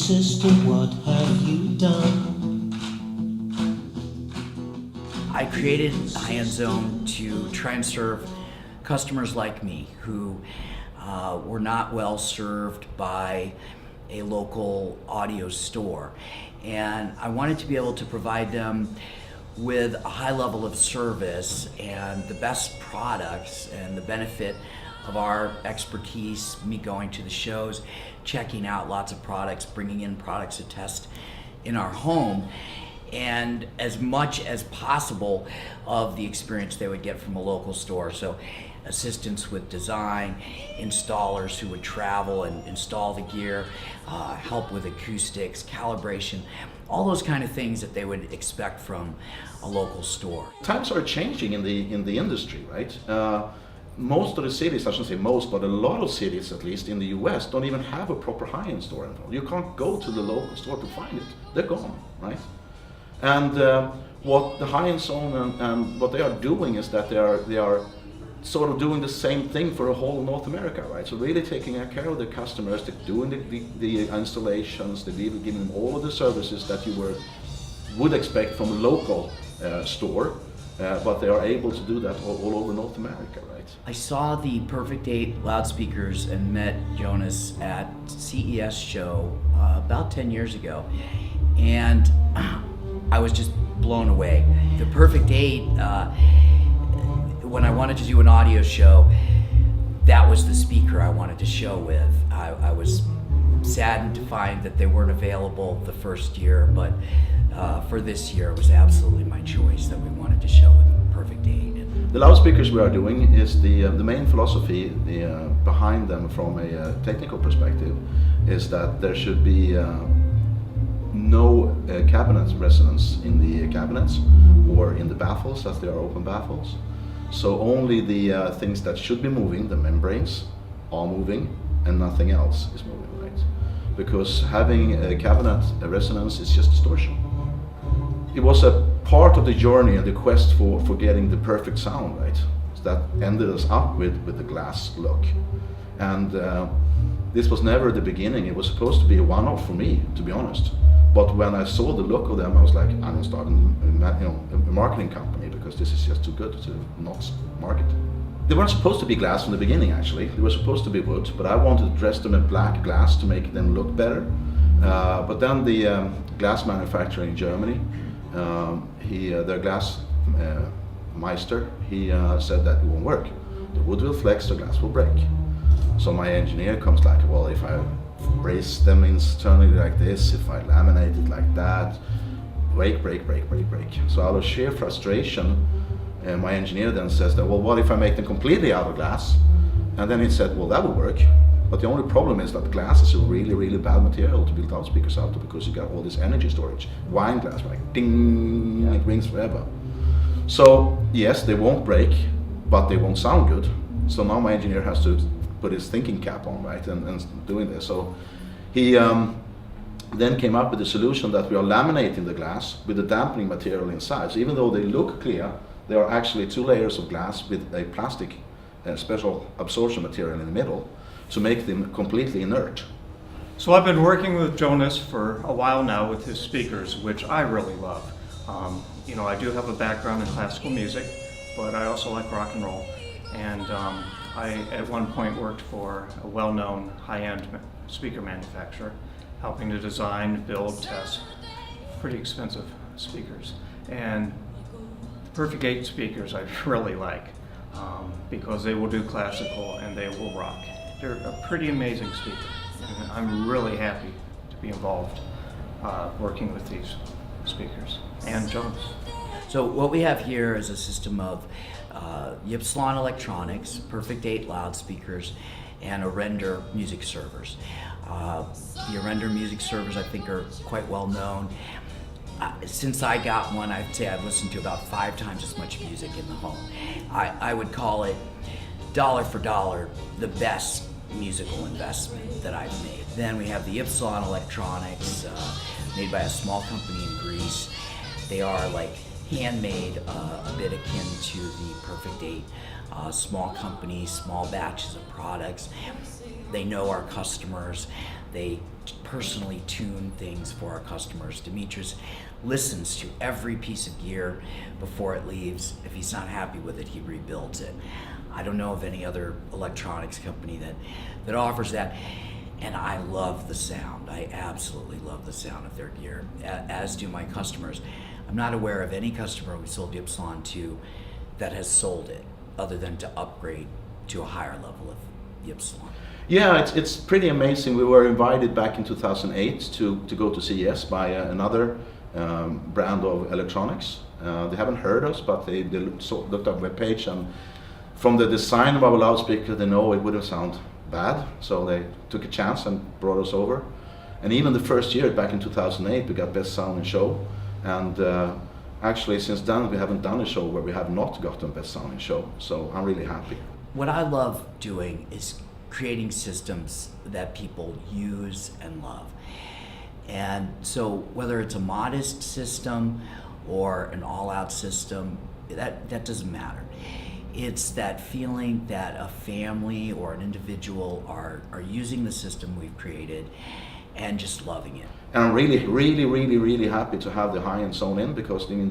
sister, what have you done? I created High-End Zone to try and serve customers like me who were not well served by a local audio store. And I wanted to be able to provide them with a high level of service and the best products and the benefit of our expertise, me going to the shows, checking out lots of products, bringing in products to test in our home, and as much as possible of the experience they would get from a local store. So assistance with design, installers who would travel and install the gear, help with acoustics, calibration, all those kind of things that they would expect from a local store. Times are changing in the industry, right? Most of the cities, I shouldn't say most, but a lot of cities, at least in the US, don't even have a proper high-end store anymore. You can't go to the local store to find it. They're gone, right? And what the High-End Zone and what they are doing is that they are sort of doing the same thing for a whole North America, right? So really taking care of the customers, they're doing the installations, they're giving them all of the services that you would expect from a local store, but they are able to do that all over North America, right? I saw the Perfect 8 loudspeakers and met Jonas at CES show about 10 years ago, and I was just blown away. The Perfect 8, when I wanted to do an audio show, that was the speaker I wanted to show with. I was saddened to find that they weren't available the first year, but for this year it was absolutely my choice that we wanted to show with Perfect 8. The loudspeakers we are doing is the main philosophy behind them from a technical perspective is that there should be no cabinet resonance in the cabinets or in the baffles, as they are open baffles. So only the things that should be moving, the membranes, are moving and nothing else is moving, right? Because having a cabinet resonance is just distortion. It was a part of the journey and the quest for getting the perfect sound, right? So that ended us up with the glass look. And this was never the beginning. It was supposed to be a one-off for me, to be honest. But when I saw the look of them, I was like, I'm gonna start a marketing company because this is just too good to not market. They weren't supposed to be glass from the beginning, actually. They were supposed to be wood, but I wanted to dress them in black glass to make them look better. But then the glass manufacturer in Germany, their glass meister, he said that it won't work. The wood will flex, the glass will break. So my engineer comes like, well, if I brace them internally like this, if I laminate it like that, break. So out of sheer frustration, my engineer then says that, well, what if I make them completely out of glass? And then he said, well, that would work. But the only problem is that glass is a really, really bad material to build loudspeakers out of because you got all this energy storage. Wine glass, like ding, it rings forever. So yes, they won't break, but they won't sound good. So now my engineer has to put his thinking cap on, right, and doing this. So he then came up with a solution that we are laminating the glass with the dampening material inside. So even though they look clear, they are actually two layers of glass with a plastic special absorption material in the middle to make them completely inert. So I've been working with Jonas for a while now with his speakers, which I really love. I do have a background in classical music, but I also like rock and roll. And I, at one point, worked for a well-known high-end speaker manufacturer, helping to design, build, test pretty expensive speakers. And Perfect 8 speakers I really like because they will do classical and they will rock. They're a pretty amazing speaker, and I'm really happy to be involved working with these speakers and Jonas. So what we have here is a system of Ypsilon electronics, Perfect 8 loudspeakers, and Aurender music servers. The Aurender music servers I think are quite well known. Since I got one, I'd say I've listened to about 5 times as much music in the home. I would call it dollar for dollar the best musical investment that I've made. Then we have the Ypsilon electronics made by a small company in Greece. They are like handmade, a bit akin to the Perfect 8. Small companies, small batches of products. They know our customers. They personally tune things for our customers. Demetrius listens to every piece of gear before it leaves. If he's not happy with it, he rebuilds it. I don't know of any other electronics company that offers that. And I love the sound. I absolutely love the sound of their gear, as do my customers. I'm not aware of any customer we sold Ypsilon to that has sold it, other than to upgrade to a higher level of Ypsilon. Yeah, it's pretty amazing. We were invited back in 2008 to go to CES by another brand of electronics. They haven't heard us, but they looked up webpage, and from the design of our loudspeaker, they know it wouldn't sound bad, so they took a chance and brought us over. And even the first year, back in 2008, we got Best Sound in Show, and actually since then we haven't done a show where we have not gotten Best Sound in Show, so I'm really happy. What I love doing is creating systems that people use and love. And so whether it's a modest system or an all-out system, that doesn't matter. It's that feeling that a family or an individual are using the system we've created and just loving it. And I'm really happy to have the high-end zone in, because I mean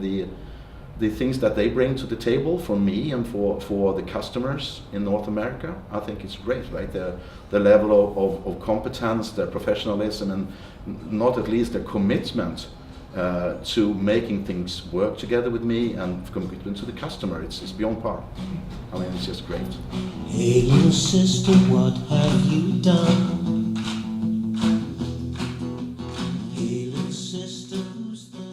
the things that they bring to the table for me and for the customers in North America, I think it's great, right? The level of competence, their professionalism, and not at least their commitment to making things work together with me, and commitment to the customer. It's beyond par. I mean, it's just great. Hey little sister, what have you done? Hey little sister, who's the